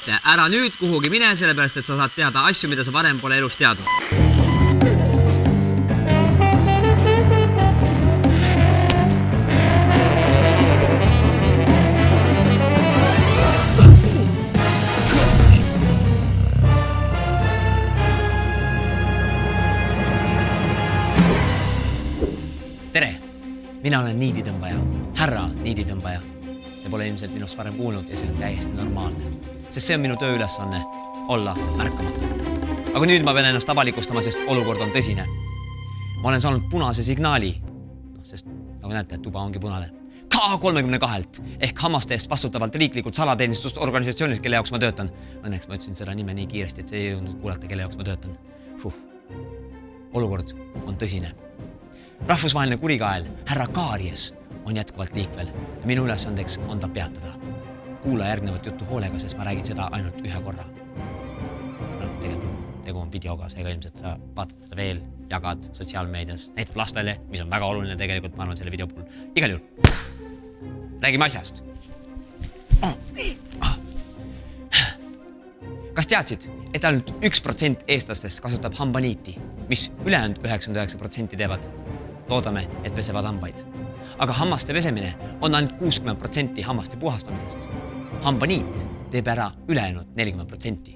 ette, ära nüüd kuhugi mine, sellepärast et sa saad teada asju, mida sa varem pole elus teadnud. Tere! Mina olen niiditõmbaja, härra niiditõmbaja. Te pole ilmselt minust varem kuulnud ja see on täiesti normaalne, sest see on minu tööülesanne olla märkamatu. Aga nüüd ma pean ennast avalikustama, sest olukord on tõsine. Ma olen saanud punase signaali, sest nagu näete, tuba ongi punane. K32-lt ehk hammaste eest vastutavalt riiklikult salateenistusorganisatsioonid, kelle jaoks ma töötan. Õnneks ma ütlesin seda nime nii kiiresti, et see ei jõudnud kuulata, kelle jaoks ma töötan. Olukord on tõsine. Rahvusvaheline kurikael, härra Kaarjes, on jätkuvalt liikvel ja minu ülesandeks on ta peatada. Kuula järgnevat juttu hoolega, sest ma räägin seda ainult ühe korra. Tegu on videoga, seega ilmselt sa vaatad seda veel, jagad sotsiaalmeedias, näitad lastele, mis on väga oluline tegelikult, ma arvan selle video puhul. Igal juhul, räägime asjast. Kas teadsid, et ainult 1% eestlastest kasutab hambaniiti, mis ülejäänud 99% teevad? Loodame, et pesevad hambaid. Aga hammaste pesemine on ainult 60% hammaste puhastamisest. Hambaniit teeb ära ülejäänud 40%.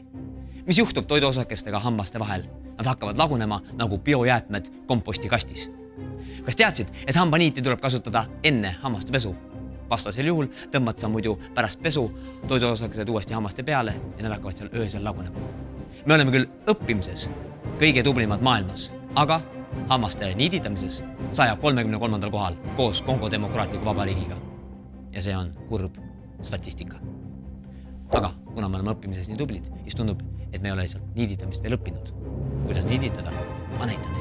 Mis juhtub toiduosakestega hammaste vahel? Nad hakkavad lagunema nagu biojäätmed kompostikastis. Kas teadsid, et hambaniiti tuleb kasutada enne hammaste pesu? Vastasel juhul tõmbad sa muidu pärast pesu toiduosakesed uuesti hammaste peale ja nad hakkavad seal öösel lagunema. Me oleme küll õppimises kõige tublimad maailmas, aga hammaste niiditamises 133. kohal koos Kongo Demokraatliku Vabariigiga. Ja see on kurb statistika. Aga kuna me oleme õppimises nii tublid, siis tundub, et me ei ole lihtsalt niiditamist veel õppinud. Kuidas niiditada? Ma näitan.